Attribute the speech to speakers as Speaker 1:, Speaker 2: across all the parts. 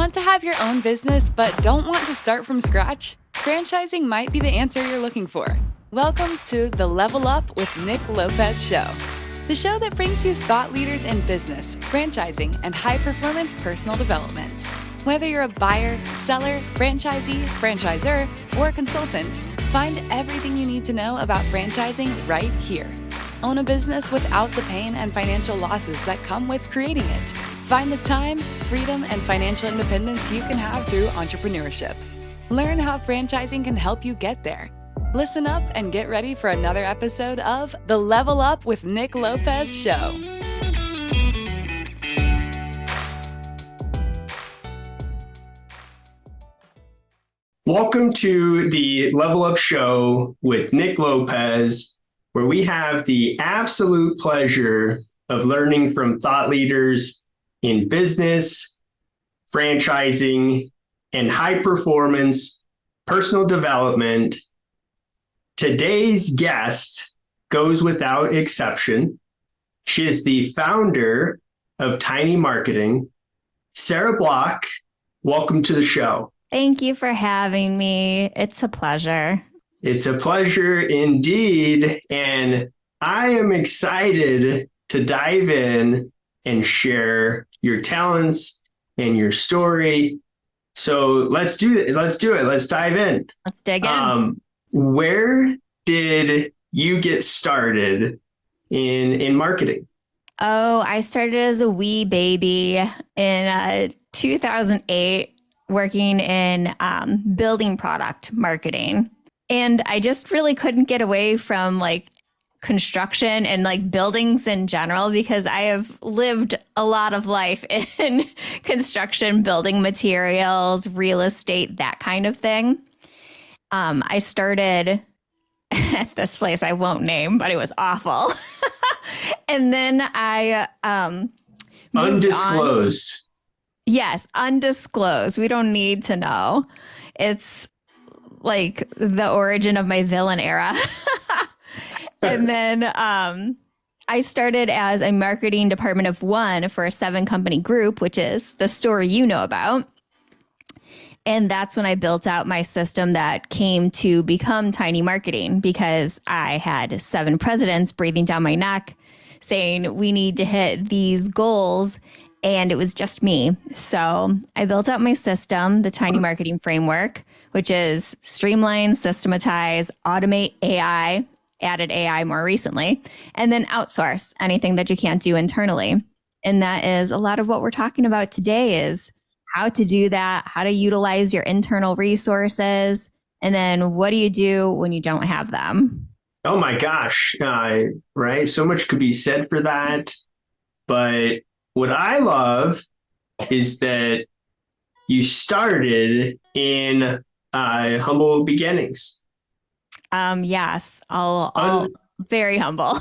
Speaker 1: Want to have your own business but don't want to start from scratch? Franchising might be the answer you're looking for. Welcome to the Level Up with Nick Lopez show. The show that brings you thought leaders in business, franchising, and high-performance personal development. Whether you're a buyer, seller, franchisee, franchisor, or a consultant, find everything you need to know about franchising right here. Own a business without the pain and financial losses that come with creating it. Find the time, freedom, and financial independence you can have through entrepreneurship. Learn how franchising can help you get there. Listen up and get ready for another episode of the Level Up with Nick Lopez show.
Speaker 2: Welcome to the Level Up show with Nick Lopez, where we have the absolute pleasure of learning from thought leaders in business, franchising, and high performance personal development. Today's guest goes without exception. She is the founder of Tiny Marketing. Sarah Block, welcome to the show.
Speaker 3: Thank you for having me. It's a pleasure.
Speaker 2: It's a pleasure indeed. And I am excited to dive in and share your talents and your story. So let's do it. Let's dive in.
Speaker 3: Let's dig in.
Speaker 2: Where did you get started in marketing?
Speaker 3: Oh, I started as a wee baby in 2008 working in building product marketing. And I just really couldn't get away from construction and buildings in general, because I have lived a lot of life in construction, building materials, real estate, that kind of thing. I started at this place I won't name, but it was awful. And then I
Speaker 2: undisclosed.
Speaker 3: Yes, undisclosed. We don't need to know. It's like the origin of my villain era. And then I started as a marketing department of one for a 7-company group, which is the story you know about. And that's when I built out my system that came to become Tiny Marketing, because I had 7 presidents breathing down my neck saying we need to hit these goals. And it was just me. So I built out my system, the Tiny Marketing Framework, which is streamline, systematize, automate AI, added AI more recently, and then outsource anything that you can't do internally. And that is a lot of what we're talking about today, is how to do that, how to utilize your internal resources, and then what do you do when you don't have them?
Speaker 2: Oh my gosh, right? So much could be said for that. But what I love is that you started in humble beginnings.
Speaker 3: Yes, I'll very humble.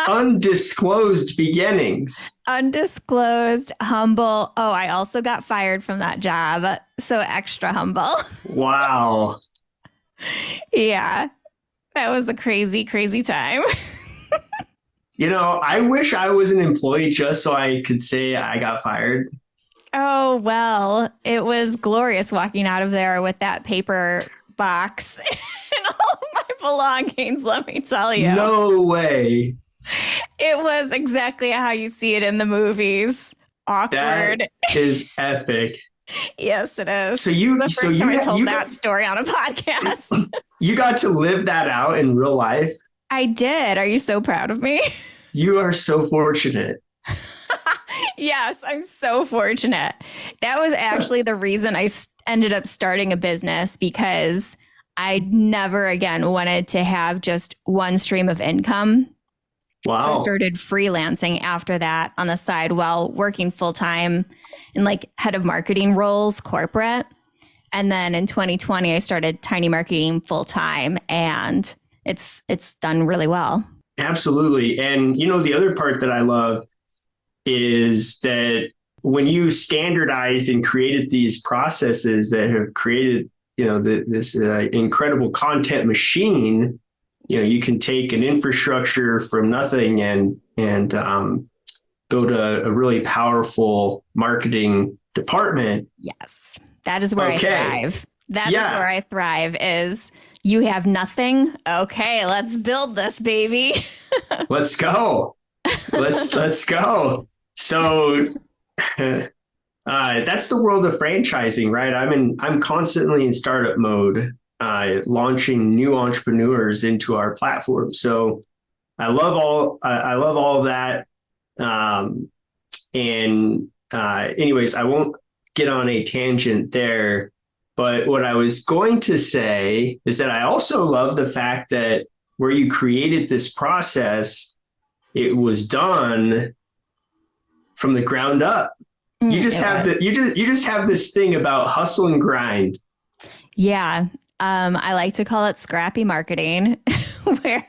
Speaker 2: Undisclosed beginnings.
Speaker 3: Undisclosed, humble. Oh, I also got fired from that job, so extra humble.
Speaker 2: Wow.
Speaker 3: Yeah, that was a crazy, crazy time.
Speaker 2: I wish I was an employee just so I could say I got fired.
Speaker 3: Oh, well, it was glorious walking out of there with that paper box and all my belongings, let me tell you.
Speaker 2: No way.
Speaker 3: It was exactly how you see it in the movies. Awkward.
Speaker 2: That is epic.
Speaker 3: Yes, it is.
Speaker 2: So you,
Speaker 3: the first time I told that story on a podcast.
Speaker 2: You got to live that out in real life.
Speaker 3: I did. Are you so proud of me?
Speaker 2: You are so fortunate.
Speaker 3: Yes, I'm so fortunate. That was actually the reason I ended up starting a business, because I never again wanted to have just one stream of income.
Speaker 2: Wow.
Speaker 3: So I started freelancing after that on the side while working full time in head of marketing roles, corporate. And then in 2020, I started Tiny Marketing full time, and it's done really well.
Speaker 2: Absolutely. And the other part that I love is that when you standardized and created these processes that have created, this incredible content machine, you can take an infrastructure from nothing and build a really powerful marketing department.
Speaker 3: Yes, that is where I
Speaker 2: Okay.
Speaker 3: thrive. That is
Speaker 2: Yeah.
Speaker 3: where I thrive is you have nothing. Okay, let's build this, baby.
Speaker 2: Let's go. Let's go. So that's the world of franchising, right? I'm constantly in startup mode, launching new entrepreneurs into our platform. So I love all of that. Anyways, I won't get on a tangent there. But what I was going to say is that I also love the fact that where you created this process, it was done from the ground up. You just you just have this thing about hustle and grind.
Speaker 3: Yeah. I like to call it scrappy marketing, where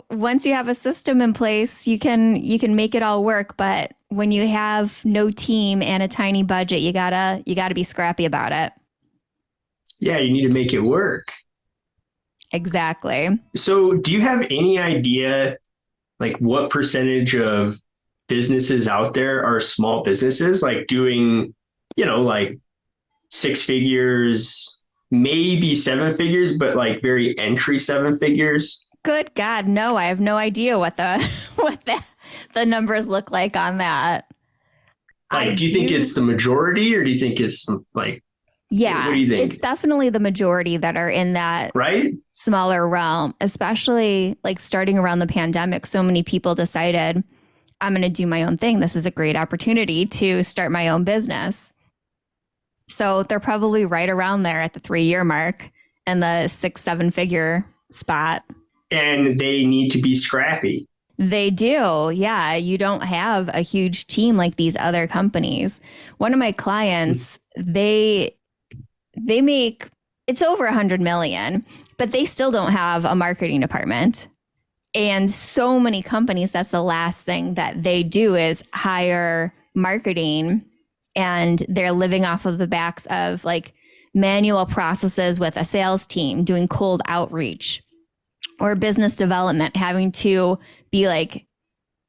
Speaker 3: once you have a system in place, you can make it all work. But when you have no team and a tiny budget, you gotta be scrappy about it.
Speaker 2: Yeah, you need to make it work.
Speaker 3: Exactly.
Speaker 2: So do you have any idea like what percentage of businesses out there are small businesses, like doing, like 6 figures, maybe 7 figures, but like very entry 7 figures?
Speaker 3: Good God, no! I have no idea what the numbers look like on that.
Speaker 2: Like, do you think it's the majority, or do you think it's like?
Speaker 3: Yeah,
Speaker 2: what do you think?
Speaker 3: It's definitely the majority that are in that smaller realm, especially like starting around the pandemic. So many people decided, I'm going to do my own thing. This is a great opportunity to start my own business. So they're probably right around there at the 3-year mark and the 6-7 figure spot.
Speaker 2: And they need to be scrappy.
Speaker 3: They do. Yeah. You don't have a huge team like these other companies. One of my clients, they make, it's over 100 million, but they still don't have a marketing department. And so many companies, that's the last thing that they do is hire marketing, and they're living off of the backs of like manual processes with a sales team doing cold outreach or business development, having to be like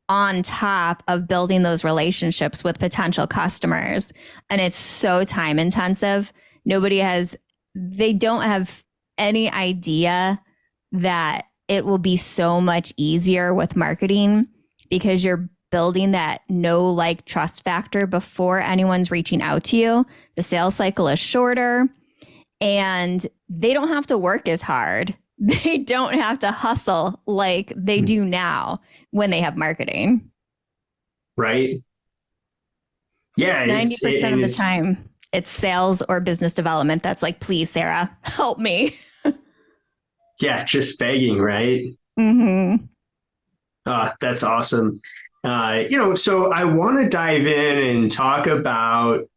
Speaker 3: on top of building those relationships with potential customers. And it's so time intensive. They don't have any idea that it will be so much easier with marketing because you're building that trust factor before anyone's reaching out to you. The sales cycle is shorter and they don't have to work as hard. They don't have to hustle like they do now when they have marketing.
Speaker 2: Right. Yeah.
Speaker 3: 90% of the time, it's sales or business development. That's like, please, Sarah, help me.
Speaker 2: Yeah. Just begging. Right.
Speaker 3: Mm-hmm.
Speaker 2: That's awesome. So I want to dive in and talk about,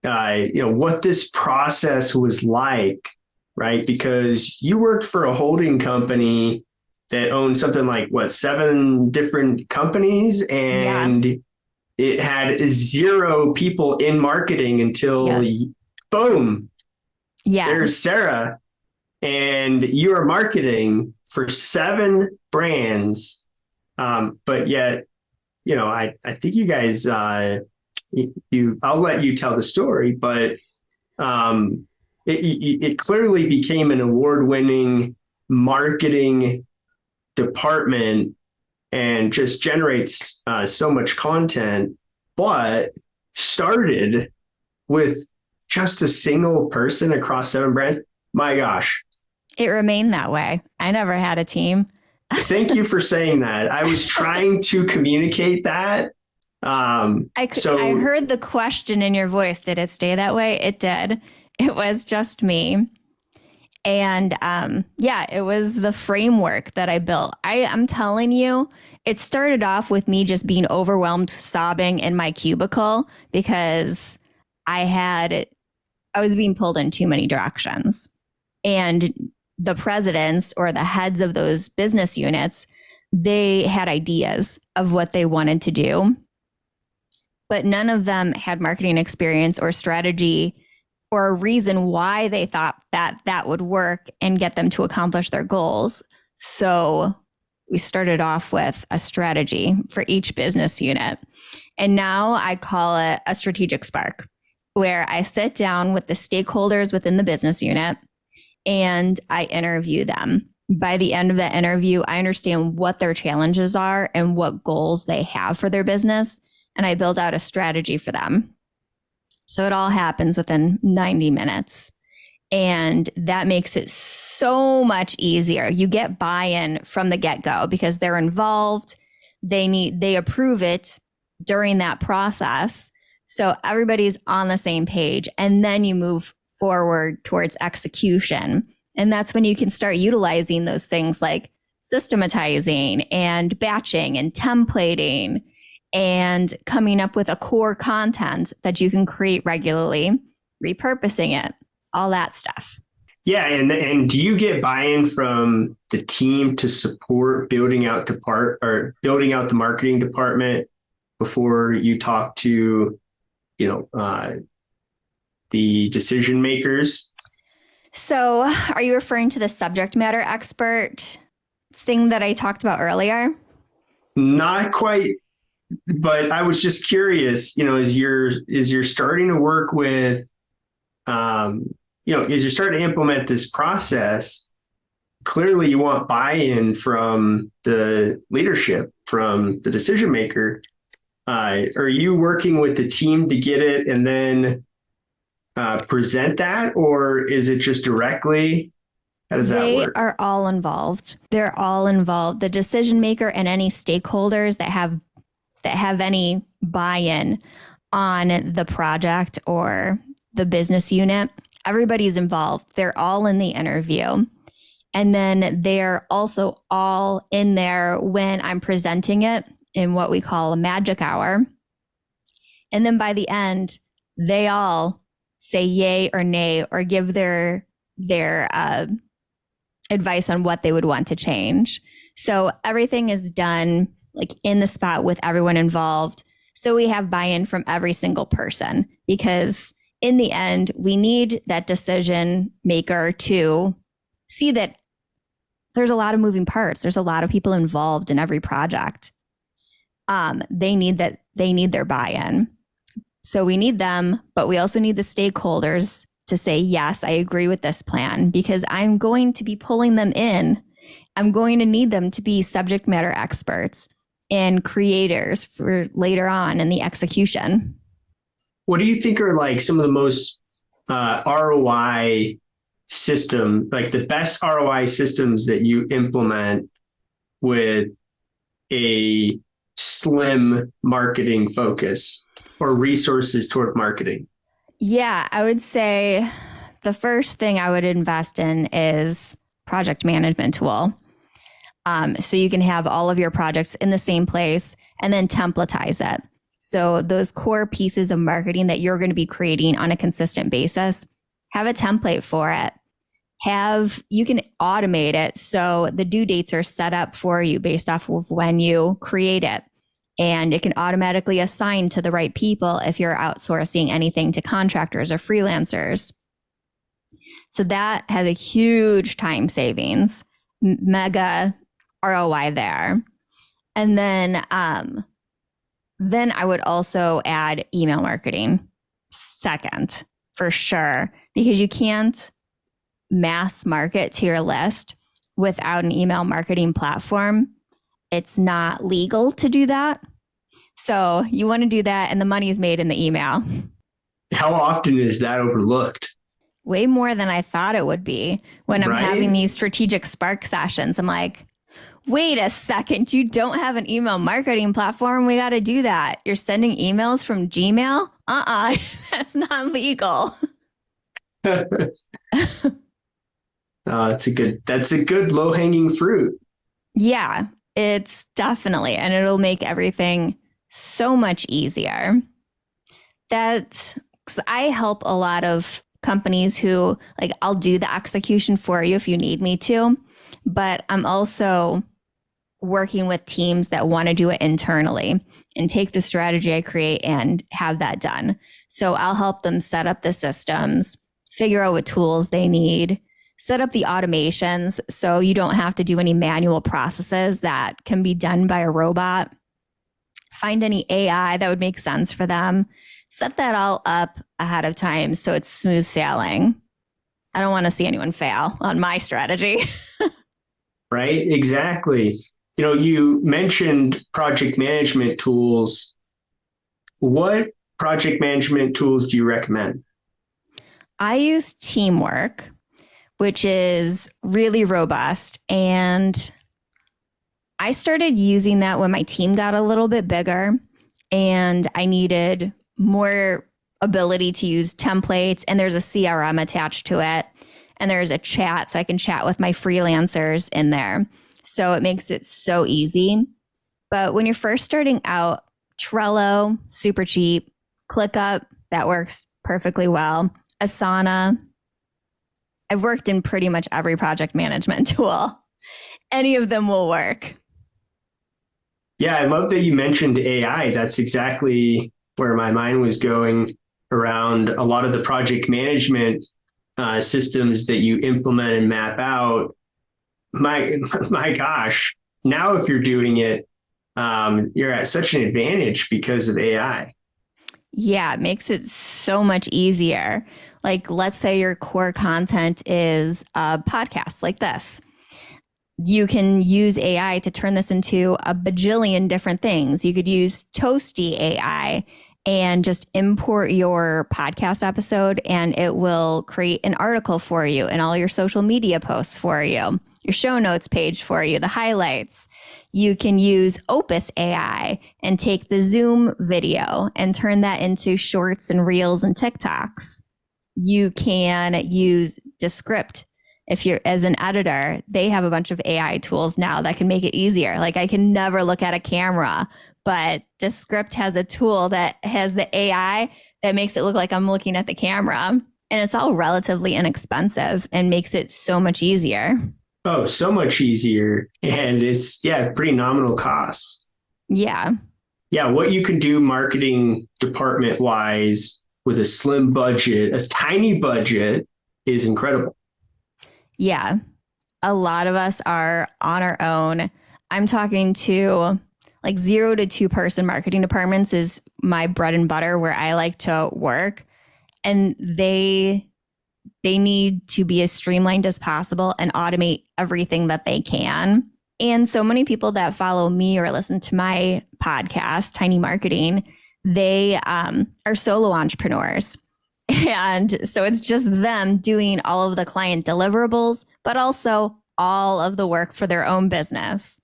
Speaker 2: what this process was like, right? Because you worked for a holding company that owned something like 7 different companies, and it had 0 people in marketing until boom. Yeah. There's Sarah, and you are marketing for 7 brands. But yet, I think you guys, I'll let you tell the story, but it clearly became an award-winning marketing department and just generates so much content, but started with just a single person across 7 brands. My gosh.
Speaker 3: It remained that way. I never had a team.
Speaker 2: Thank you for saying that. I was trying to communicate that. I
Speaker 3: heard the question in your voice. Did it stay that way? It did. It was just me. And it was the framework that I built. I'm telling you, it started off with me just being overwhelmed, sobbing in my cubicle because I was being pulled in too many directions. And the presidents or the heads of those business units, they had ideas of what they wanted to do, but none of them had marketing experience or strategy or a reason why they thought that would work and get them to accomplish their goals. So we started off with a strategy for each business unit. And now I call it a strategic spark, where I sit down with the stakeholders within the business unit and I interview them. By the end of that interview, I understand what their challenges are and what goals they have for their business. And I build out a strategy for them. So it all happens within 90 minutes. And that makes it so much easier. You get buy-in from the get-go because they're involved. They approve it during that process. So everybody's on the same page. And then you move forward towards execution. And that's when you can start utilizing those things like systematizing and batching and templating and coming up with a core content that you can create regularly, repurposing it, all that stuff.
Speaker 2: Yeah. And do you get buy-in from the team to support building out the marketing department before you talk to, the decision makers?
Speaker 3: So are you referring to the subject matter expert thing that I talked about earlier?
Speaker 2: Not quite, but I was just curious, as you're starting to work with, as you're starting to implement this process, clearly you want buy-in from the leadership, from the decision maker. Are you working with the team to get it and then present that, or is it just directly? How does that work?
Speaker 3: They are all involved. They're all involved. The decision maker and any stakeholders that have any buy-in on the project or the business unit, everybody's involved. They're all in the interview. And then they're also all in there when I'm presenting it in what we call a magic hour. And then by the end, they all say yay or nay or give their advice on what they would want to change. So everything is done like in the spot with everyone involved. So we have buy-in from every single person, because in the end, we need that decision maker to see that there's a lot of moving parts. There's a lot of people involved in every project. They need their buy-in. So we need them, but we also need the stakeholders to say, yes, I agree with this plan, because I'm going to be pulling them in. I'm going to need them to be subject matter experts and creators for later on in the execution.
Speaker 2: What do you think are like some of the most ROI system, like the best ROI systems that you implement with a slim marketing focus or resources toward marketing?
Speaker 3: Yeah, I would say the first thing I would invest in is project management tool. So you can have all of your projects in the same place and then templatize it. So those core pieces of marketing that you're going to be creating on a consistent basis, have a template for it. You can automate it so the due dates are set up for you based off of when you create it. And it can automatically assign to the right people if you're outsourcing anything to contractors or freelancers. So that has a huge time savings, mega ROI there. And then I would also add email marketing second, for sure, because you can't mass market to your list without an email marketing platform. It's not legal to do that. So you want to do that, and the money is made in the email.
Speaker 2: How often is that overlooked?
Speaker 3: Way more than I thought it would be. When I'm
Speaker 2: Right?
Speaker 3: having these strategic spark sessions, I'm like, wait a second, you don't have an email marketing platform? We got to do that. You're sending emails from Gmail? That's not legal.
Speaker 2: That's a good low-hanging fruit.
Speaker 3: Yeah, it's definitely, and it'll make everything so much easier. Because I help a lot of companies who, like, I'll do the execution for you if you need me to, but I'm also working with teams that want to do it internally and take the strategy I create and have that done. So I'll help them set up the systems, figure out what tools they need, set up the automations so you don't have to do any manual processes that can be done by a robot. Find any AI that would make sense for them. Set that all up ahead of time so it's smooth sailing. I don't want to see anyone fail on my strategy.
Speaker 2: Right? Exactly. You mentioned project management tools. What project management tools do you recommend?
Speaker 3: I use Teamwork, which is really robust. And I started using that when my team got a little bit bigger and I needed more ability to use templates. And there's a CRM attached to it. And there's a chat, so I can chat with my freelancers in there. So it makes it so easy. But when you're first starting out, Trello, super cheap. ClickUp, that works perfectly well. Asana. I've worked in pretty much every project management tool. Any of them will work.
Speaker 2: Yeah, I love that you mentioned AI. That's exactly where my mind was going around a lot of the project management systems that you implement and map out. My gosh, now if you're doing it, you're at such an advantage because of AI.
Speaker 3: Yeah, it makes it so much easier. Like, let's say your core content is a podcast like this. You can use AI to turn this into a bajillion different things. You could use Toasty AI and just import your podcast episode, and it will create an article for you and all your social media posts for you, your show notes page for you, the highlights. You can use Opus AI and take the Zoom video and turn that into shorts and reels and TikToks. You can use Descript. If you're as an editor, they have a bunch of AI tools now that can make it easier. Like, I can never look at a camera, but Descript has a tool that has the AI that makes it look like I'm looking at the camera. And it's all relatively inexpensive and makes it so much easier.
Speaker 2: Oh, so much easier. And it's, pretty nominal costs.
Speaker 3: Yeah.
Speaker 2: Yeah, what you can do marketing department wise with a slim budget, a tiny budget, is incredible.
Speaker 3: Yeah. A lot of us are on our own. I'm talking to like 0 to 2 person marketing departments is my bread and butter where I like to work. And they need to be as streamlined as possible and automate everything that they can. And so many people that follow me or listen to my podcast, Tiny Marketing, they are solo entrepreneurs. And so it's just them doing all of the client deliverables, but also all of the work for their own business.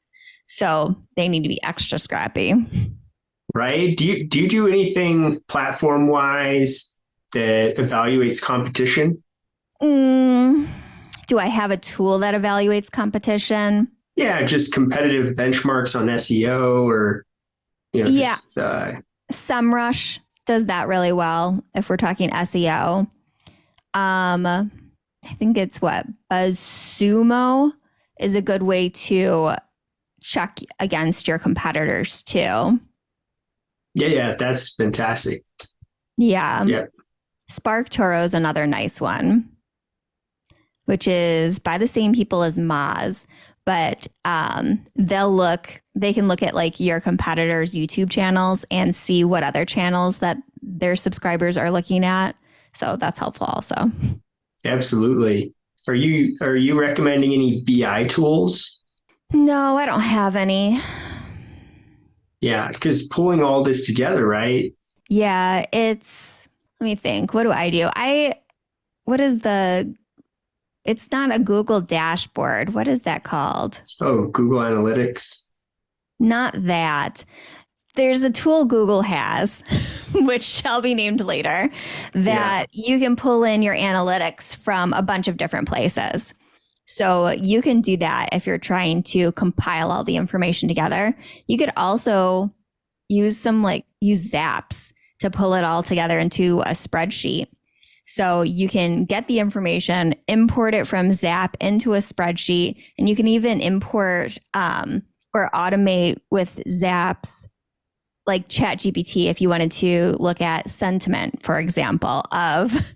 Speaker 3: So they need to be extra scrappy.
Speaker 2: Right? Do you do anything platform wise that evaluates competition?
Speaker 3: Do I have a tool that evaluates competition?
Speaker 2: Yeah, just competitive benchmarks on SEO or,
Speaker 3: SEMrush does that really well if we're talking SEO. I think it's BuzzSumo is a good way to check against your competitors too.
Speaker 2: Yeah, that's fantastic.
Speaker 3: Yeah.
Speaker 2: Yeah.
Speaker 3: SparkToro is another nice one, which is by the same people as Moz, but they can look at like your competitors' YouTube channels and see what other channels that their subscribers are looking at. So that's helpful also.
Speaker 2: Absolutely. Are you recommending any BI tools?
Speaker 3: No, I don't have any.
Speaker 2: Yeah, because pulling all this together, right?
Speaker 3: Yeah, let me think. What do I do? It's not a Google dashboard. What is that called?
Speaker 2: Oh, Google Analytics.
Speaker 3: Not that. There's a tool Google has, which shall be named later, that you can pull in your analytics from a bunch of different places. So you can do that if you're trying to compile all the information together. You could also use Zaps to pull it all together into a spreadsheet. So you can get the information, import it from Zap into a spreadsheet, and you can even import or automate with Zap's like ChatGPT, if you wanted to look at sentiment, for example, of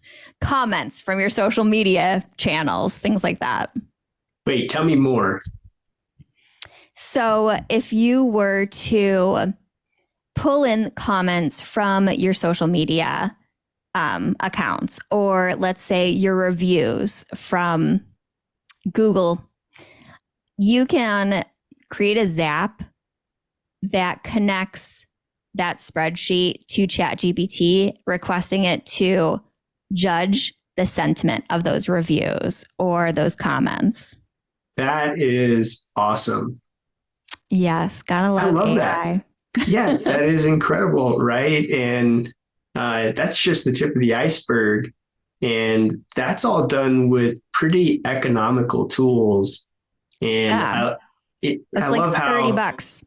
Speaker 3: comments from your social media channels, things like that.
Speaker 2: Wait, tell me more.
Speaker 3: So if you were to pull in comments from your social media accounts, or let's say your reviews from Google, you can create a Zap that connects that spreadsheet to ChatGPT, requesting it to judge the sentiment of those reviews or those comments.
Speaker 2: That is awesome.
Speaker 3: Yes, gotta love
Speaker 2: I love
Speaker 3: AI.
Speaker 2: that. Yeah, that is incredible, right? And that's just the tip of the iceberg. And that's all done with pretty economical tools. And
Speaker 3: Yeah.
Speaker 2: I
Speaker 3: That's like
Speaker 2: love how
Speaker 3: $30.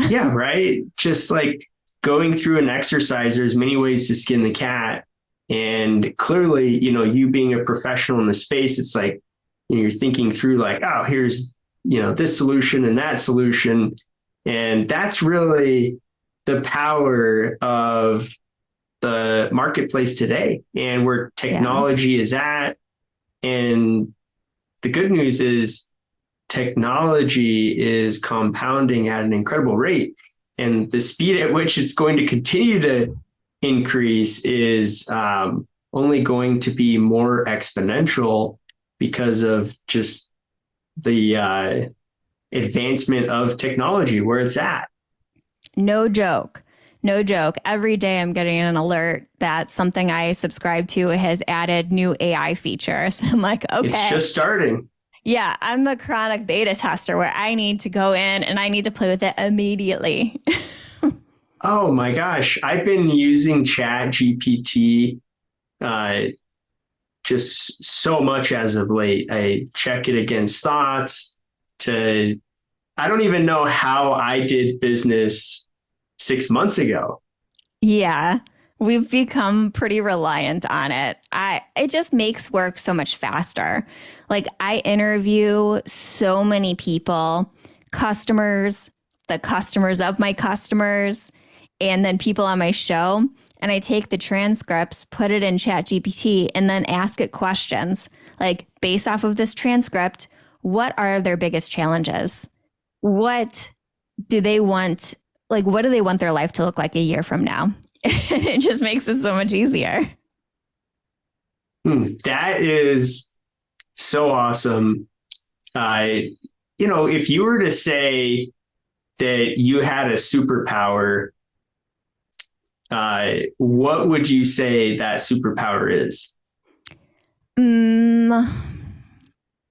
Speaker 2: yeah, right. Just like going through an exercise, there's many ways to skin the cat. And clearly, you being a professional in the space, it's like you're thinking through like, oh, here's, this solution and that solution. And that's really the power of the marketplace today and where technology is at. And the good news is technology is compounding at an incredible rate. And the speed at which it's going to continue to increase is only going to be more exponential because of just the advancement of technology where it's at.
Speaker 3: No joke. No joke. Every day I'm getting an alert that something I subscribe to has added new AI features. I'm like, okay.
Speaker 2: It's just starting.
Speaker 3: Yeah, I'm the chronic beta tester where I need to go in and I need to play with it immediately.
Speaker 2: Oh my gosh. I've been using ChatGPT just so much as of late. I check it against thoughts I don't even know how I did business 6 months ago.
Speaker 3: Yeah, we've become pretty reliant on it. It just makes work so much faster. Like I interview so many people, customers, the customers of my customers, and then people on my show. And I take the transcripts, put it in ChatGPT, and then ask it questions like, based off of this transcript, what are their biggest challenges? What do they want? Like, what do they want their life to look like a year from now? It just makes it so much easier.
Speaker 2: That is so awesome. If you were to say that you had a superpower, what would you say that superpower is?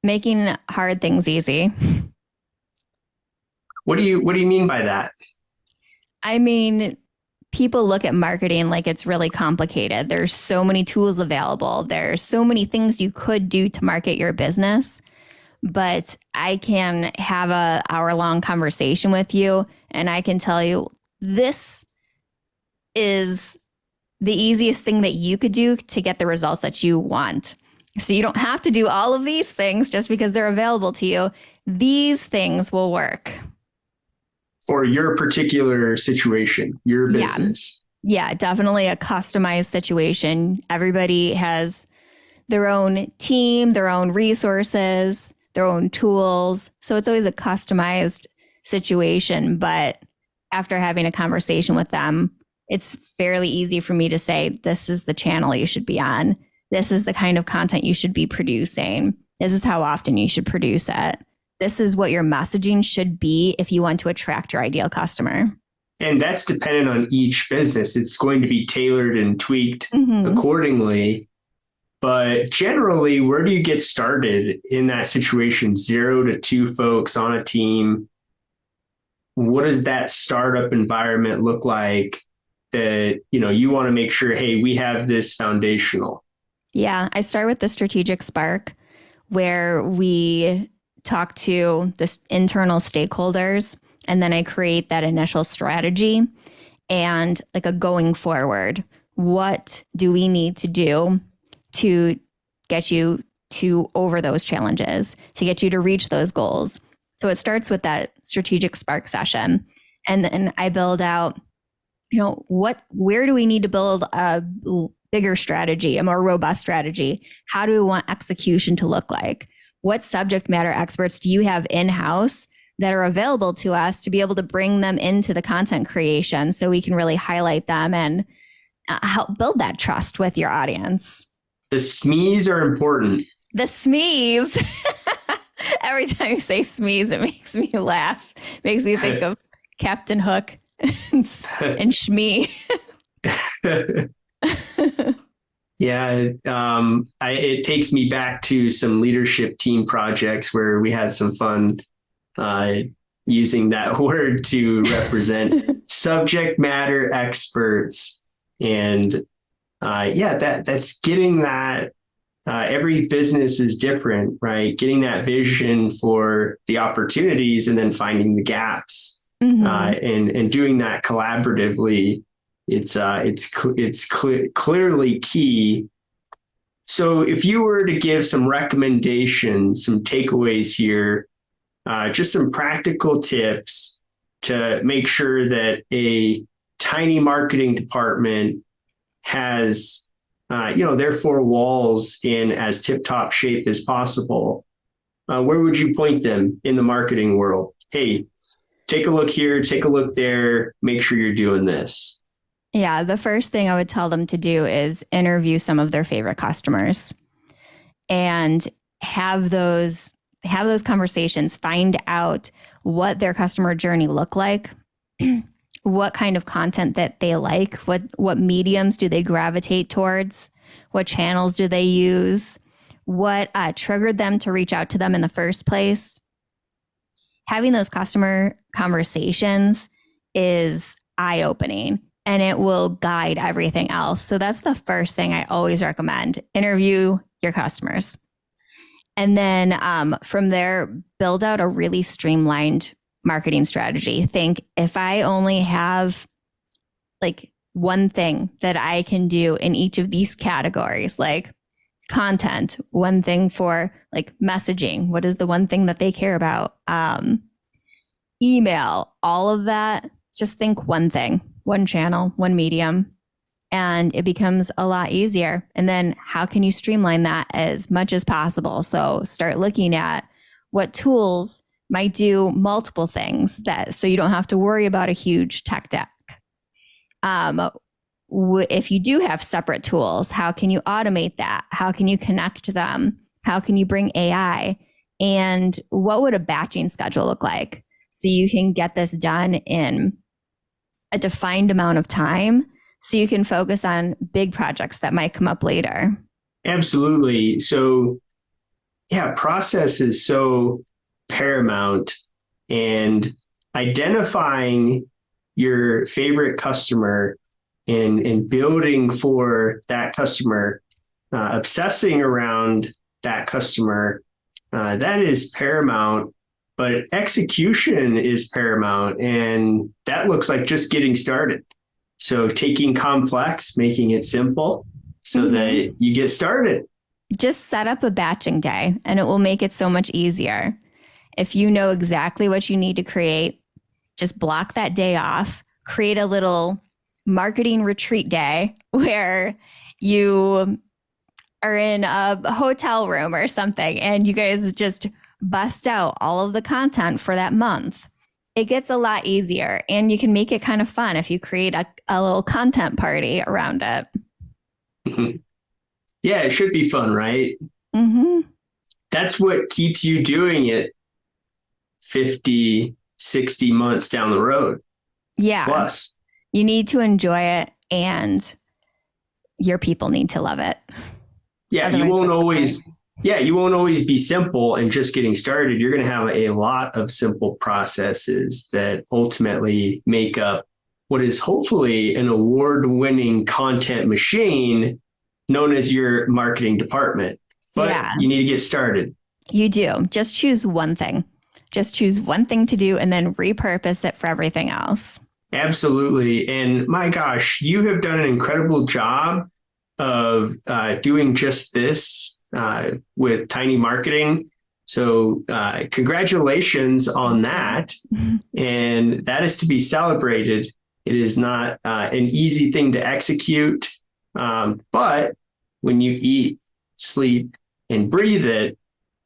Speaker 3: Making hard things easy.
Speaker 2: What do you mean by that?
Speaker 3: I mean, people look at marketing like it's really complicated. There's so many tools available. There's so many things you could do to market your business. But I can have an hour-long conversation with you and I can tell you this is the easiest thing that you could do to get the results that you want. So you don't have to do all of these things just because they're available to you. These things will work.
Speaker 2: For your particular situation, your business.
Speaker 3: Yeah, definitely a customized situation. Everybody has their own team, their own resources, their own tools. So it's always a customized situation. But after having a conversation with them, it's fairly easy for me to say, this is the channel you should be on. This is the kind of content you should be producing. This is how often you should produce it. This is what your messaging should be if you want to attract your ideal customer.
Speaker 2: And that's dependent on each business. It's going to be tailored and tweaked accordingly. But generally, where do you get started in that situation? 0 to 2 folks on a team. What does that startup environment look like that, you want to make sure, hey, we have this foundational?
Speaker 3: Yeah, I start with the strategic spark where we talk to the internal stakeholders, and then I create that initial strategy and like a going forward. What do we need to do to get you to over those challenges, to get you to reach those goals? So it starts with that strategic spark session. And then I build out where do we need to build a bigger strategy, a more robust strategy? How do we want execution to look like? What subject matter experts do you have in-house that are available to us to be able to bring them into the content creation so we can really highlight them and help build that trust with your audience?
Speaker 2: The SMEs are important.
Speaker 3: The SMEs. Every time you say SMEs, it makes me laugh. It makes me think of Captain Hook and Shmee.
Speaker 2: Yeah, it takes me back to some leadership team projects where we had some fun using that word to represent subject matter experts. And that's getting that. Every business is different, right? Getting that vision for the opportunities and then finding the gaps, and doing that collaboratively. It's clearly key. So if you were to give some recommendations, some takeaways here, just some practical tips to make sure that a tiny marketing department has, their four walls in as tip-top shape as possible, where would you point them in the marketing world? Hey, take a look here, take a look there, make sure you're doing this.
Speaker 3: Yeah, the first thing I would tell them to do is interview some of their favorite customers and have those conversations, find out what their customer journey look like, what kind of content that they like, what mediums do they gravitate towards, what channels do they use, what triggered them to reach out to them in the first place. Having those customer conversations is eye-opening, and it will guide everything else. So that's the first thing I always recommend. Interview your customers. And then from there, build out a really streamlined marketing strategy. Think, if I only have like one thing that I can do in each of these categories, like content, one thing for like messaging, what is the one thing that they care about? Email, all of that, just think one thing. One channel, one medium, and it becomes a lot easier. And then how can you streamline that as much as possible? So start looking at what tools might do multiple things, so you don't have to worry about a huge tech deck. If you do have separate tools, how can you automate that? How can you connect them? How can you bring AI? And what would a batching schedule look like? So you can get this done in a defined amount of time so you can focus on big projects that might come up later.
Speaker 2: Absolutely. So yeah, process is so paramount, and identifying your favorite customer and building for that customer, obsessing around that customer, that is paramount. But execution is paramount, and that looks like just getting started. So taking complex, making it simple so that you get started.
Speaker 3: Just set up a batching day, and it will make it so much easier. If you know exactly what you need to create, just block that day off, create a little marketing retreat day where you are in a hotel room or something, and you guys just bust out all of the content for that month. It gets a lot easier, and you can make it kind of fun if you create a little content party around it.
Speaker 2: Yeah, it should be fun, right? That's what keeps you doing it 50, 60 months down the road.
Speaker 3: Yeah.
Speaker 2: Plus.
Speaker 3: You need to enjoy it, and your people need to love it.
Speaker 2: Yeah,
Speaker 3: Otherwise,
Speaker 2: you won't always be simple and just getting started. You're going to have a lot of simple processes that ultimately make up what is hopefully an award-winning content machine known as your marketing department. But you need to get started.
Speaker 3: You do. Just choose one thing. Just choose one thing to do and then repurpose it for everything else.
Speaker 2: Absolutely. And my gosh, you have done an incredible job of doing just this with Tiny Marketing. So congratulations on that. And that is to be celebrated. It is not an easy thing to execute. But when you eat, sleep, and breathe it,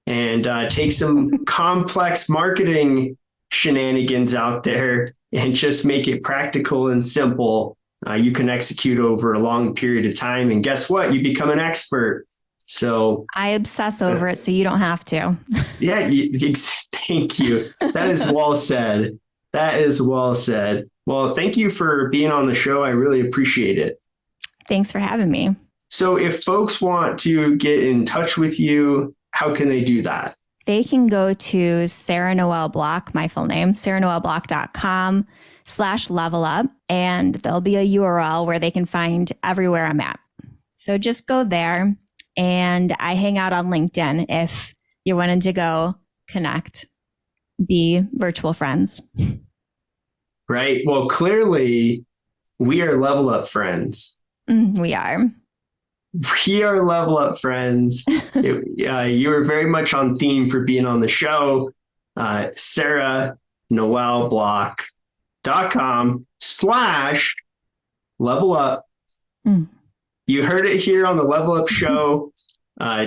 Speaker 2: and take some complex marketing shenanigans out there and just make it practical and simple, you can execute over a long period of time. And guess what? You become an expert. So
Speaker 3: I obsess over it so you don't have to.
Speaker 2: Yeah, thank you. That is well said. That is well said. Well, thank you for being on the show. I really appreciate it.
Speaker 3: Thanks for having me.
Speaker 2: So if folks want to get in touch with you, how can they do that?
Speaker 3: They can go to Sarah Noel Block, my full name, sarahnoelblock.com/level up, and there'll be a URL where they can find everywhere I'm at. So just go there, and I hang out on LinkedIn if you're wanting to go connect, be virtual friends.
Speaker 2: Right. Well, clearly we are level up friends.
Speaker 3: We are.
Speaker 2: We are level up friends. You were very much on theme for being on the show. SarahNoelBlock.com/level up. You heard it here on the Level Up Show.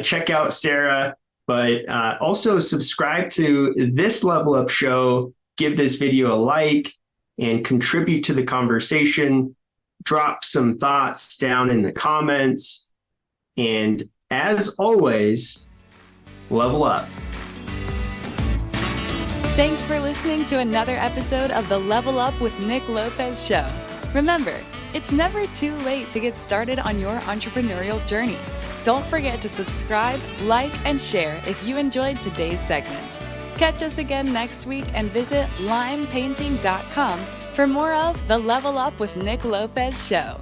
Speaker 2: Check out Sarah, but also subscribe to this Level Up Show. Give this video a like and contribute to the conversation. Drop some thoughts down in the comments. And as always, level up.
Speaker 1: Thanks for listening to another episode of the Level Up with Nick Lopez show. Remember, it's never too late to get started on your entrepreneurial journey. Don't forget to subscribe, like, and share if you enjoyed today's segment. Catch us again next week and visit limepainting.com for more of the Level Up with Nick Lopez show.